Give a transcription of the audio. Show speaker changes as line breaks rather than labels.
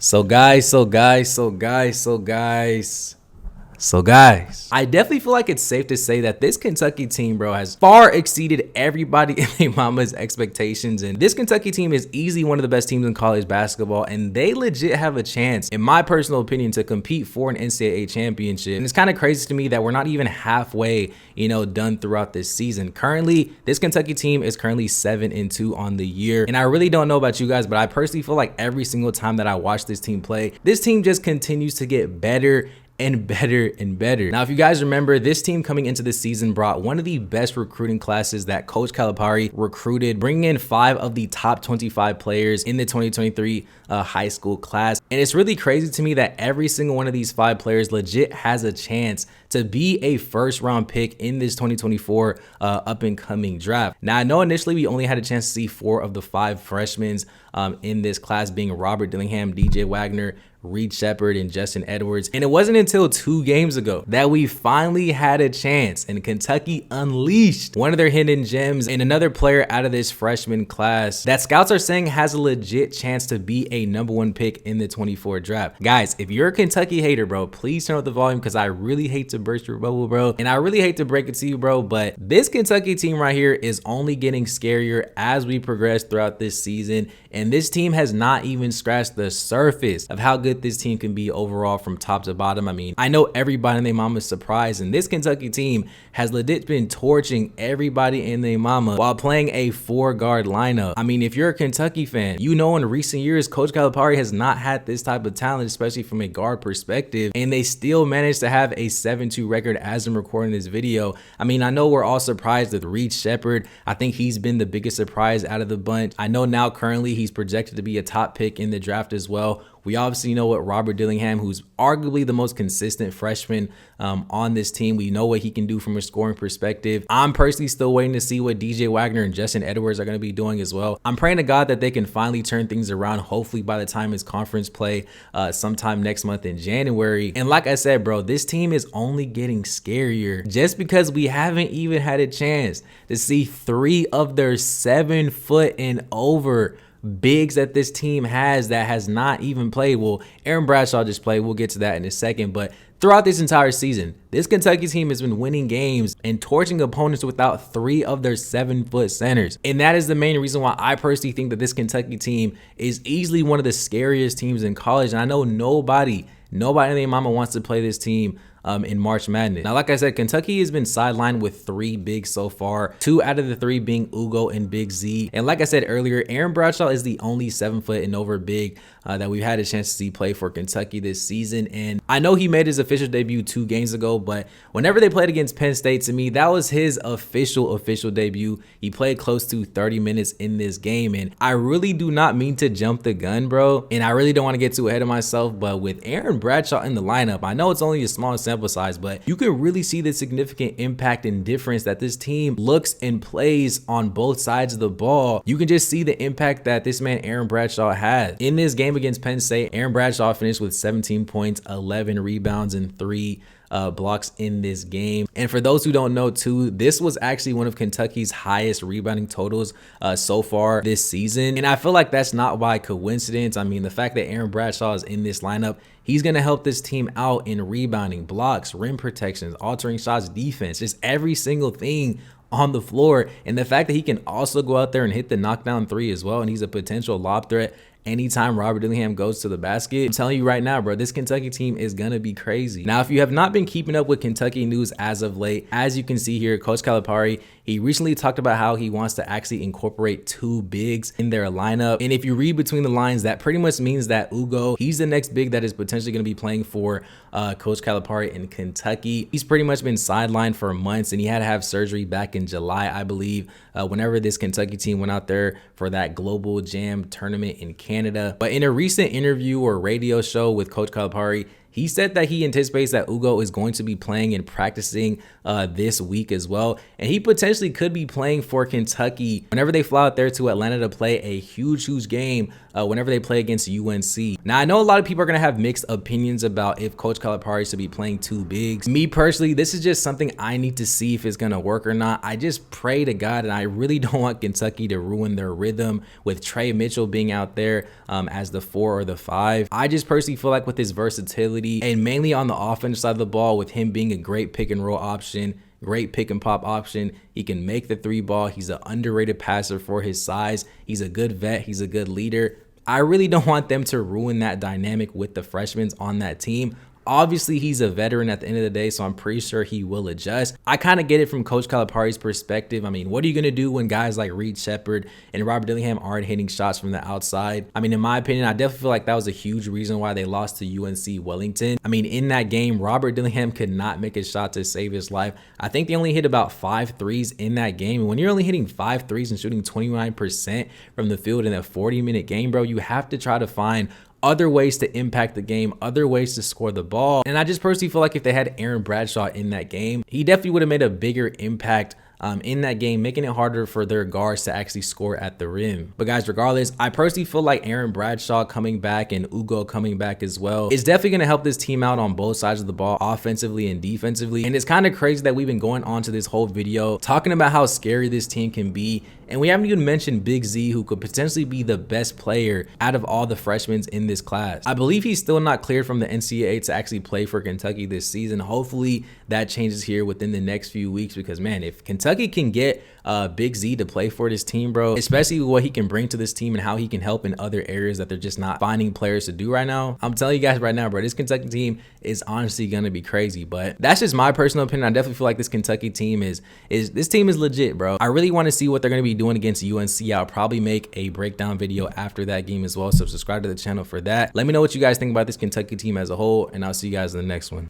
So guys, I definitely feel like it's safe to say that this Kentucky team, bro, has far exceeded everybody in their mama's expectations. And this Kentucky team is easily one of the best teams in college basketball. And they legit have a chance, in my personal opinion, to compete for an NCAA championship. And it's kind of crazy to me that we're not even halfway, done throughout this season. Currently, this Kentucky team is currently 7-2 on the year. And I really don't know about you guys, but I personally feel like every single time that I watch this team play, this team just continues to get better and better and better. Now, if you guys remember, this team coming into the season brought one of the best recruiting classes that Coach Calipari recruited, bringing in 5 of the top 25 players in the 2023 high school class. And it's really crazy to me that every single one of these 5 players legit has a chance to be a first round pick in this 2024 up and coming draft. Now, I know initially we only had a chance to see 4 of the 5 freshmen in this class, being Robert Dillingham, DJ Wagner, Reed Shepard, and Justin Edwards. And it wasn't until 2 games ago that we finally had a chance, and Kentucky unleashed one of their hidden gems and another player out of this freshman class that scouts are saying has a legit chance to be a #1 pick in the 24 draft. Guys, if you're a Kentucky hater, bro, please turn up the volume, because I really hate to burst your bubble, bro, and I really hate to break it to you, bro, but this Kentucky team right here is only getting scarier as we progress throughout this season. And this team has not even scratched the surface of how good this team can be overall from top to bottom. I mean, I know everybody in their mama is surprised, and this Kentucky team has legit been torching everybody in their mama while playing a 4-guard lineup. I mean, if you're a Kentucky fan, you know in recent years, Coach Calipari has not had this type of talent, especially from a guard perspective, and they still managed to have a 7-2 record as I'm recording this video. I mean, I know we're all surprised with Reed Shepard. I think he's been the biggest surprise out of the bunch. I know now currently he's projected to be a top pick in the draft as well. We obviously know what Robert Dillingham, who's arguably the most consistent freshman on this team, we know what he can do from a scoring perspective. I'm personally still waiting to see what DJ Wagner and Justin Edwards are going to be doing as well. I'm praying to God that they can finally turn things around, hopefully by the time it's conference play sometime next month in January. And like I said, bro, this team is only getting scarier just because we haven't even had a chance to see 3 of their 7 foot and over bigs that this team has that has not even played. Well, Aaron Bradshaw just played. We'll get to that in a second. But throughout this entire season, this Kentucky team has been winning games and torching opponents without 3 of their 7-foot centers. And that is the main reason why I personally think that this Kentucky team is easily one of the scariest teams in college. And I know nobody in their mama wants to play this team in March Madness. Now, like I said, Kentucky has been sidelined with 3 bigs so far, 2 out of the 3 being Ugo and Big Z. And like I said earlier, Aaron Bradshaw is the only 7-foot and over big that we've had a chance to see play for Kentucky this season. And I know he made his official debut 2 games ago, but whenever they played against Penn State, to me, that was his official debut. He played close to 30 minutes in this game. And I really do not mean to jump the gun, bro, and I really don't want to get too ahead of myself, but with Aaron Bradshaw in the lineup, I know it's only a small sample size, but you can really see the significant impact and difference that this team looks and plays on both sides of the ball. You can just see the impact that this man Aaron Bradshaw has. In this game against Penn State, Aaron Bradshaw finished with 17 points, 11 rebounds, and 3 blocks in this game. And for those who don't know too, this was actually one of Kentucky's highest rebounding totals so far this season. And I feel like that's not by coincidence. I mean, the fact that Aaron Bradshaw is in this lineup, he's going to help this team out in rebounding, blocks, rim protections, altering shots, defense, just every single thing on the floor. And the fact that he can also go out there and hit the knockdown 3 as well, and he's a potential lob threat anytime Robert Dillingham goes to the basket. I'm telling you right now, bro, this Kentucky team is gonna be crazy. Now, if you have not been keeping up with Kentucky news as of late, as you can see here, Coach Calipari, he recently talked about how he wants to actually incorporate 2 bigs in their lineup. And if you read between the lines, that pretty much means that Ugo, he's the next big that is potentially going to be playing for Coach Calipari in Kentucky. He's pretty much been sidelined for months, and he had to have surgery back in July, I believe, whenever this Kentucky team went out there for that Global Jam tournament in Canada. But in a recent interview or radio show with Coach Calipari, He said that he anticipates that Ugo is going to be playing and practicing this week as well, and he potentially could be playing for Kentucky whenever they fly out there to Atlanta to play a huge game whenever they play against UNC. Now, I know a lot of people are going to have mixed opinions about if Coach Calipari should be playing two bigs. Me personally, this is just something I need to see if it's going to work or not. I just pray to God, and I really don't want Kentucky to ruin their rhythm with Trey Mitchell being out there as the 4 or the 5. I just personally feel like with his versatility and mainly on the offensive side of the ball, with him being a great pick and roll option, great pick and pop option, he can make the 3 ball. He's an underrated passer for his size. He's a good vet. He's a good leader. I really don't want them to ruin that dynamic with the freshmen on that team. Obviously, he's a veteran at the end of the day, so I'm pretty sure he will adjust. I kind of get it from Coach Calipari's perspective. I mean, what are you going to do when guys like Reed Sheppard and Robert Dillingham aren't hitting shots from the outside? I mean, in my opinion, I definitely feel like that was a huge reason why they lost to UNC Wellington. I mean, in that game, Robert Dillingham could not make a shot to save his life. I think they only hit about 5 threes in that game. And when you're only hitting 5 threes and shooting 29% from the field in a 40-minute game, bro, you have to try to find other ways to impact the game, other ways to score the ball. And I just personally feel like if they had Aaron Bradshaw in that game, he definitely would have made a bigger impact in that game, making it harder for their guards to actually score at the rim. But guys, regardless, I personally feel like Aaron Bradshaw coming back and Ugo coming back as well is definitely going to help this team out on both sides of the ball, offensively and defensively. And it's kind of crazy that we've been going on to this whole video talking about how scary this team can be, and we haven't even mentioned Big Z, who could potentially be the best player out of all the freshmen in this class. I believe he's still not cleared from the NCAA to actually play for Kentucky this season. Hopefully that changes here within the next few weeks, because man, if Kentucky can get Big Z to play for this team, bro, especially what he can bring to this team and how he can help in other areas that they're just not finding players to do right now, I'm telling you guys right now, bro, this Kentucky team is honestly gonna be crazy. But that's just my personal opinion. I definitely feel like this Kentucky team is legit, bro. I really want to see what they're gonna be doing against UNC. I'll probably make a breakdown video after that game as well, so subscribe to the channel for that. Let me know what you guys think about this Kentucky team as a whole, and I'll see you guys in the next one.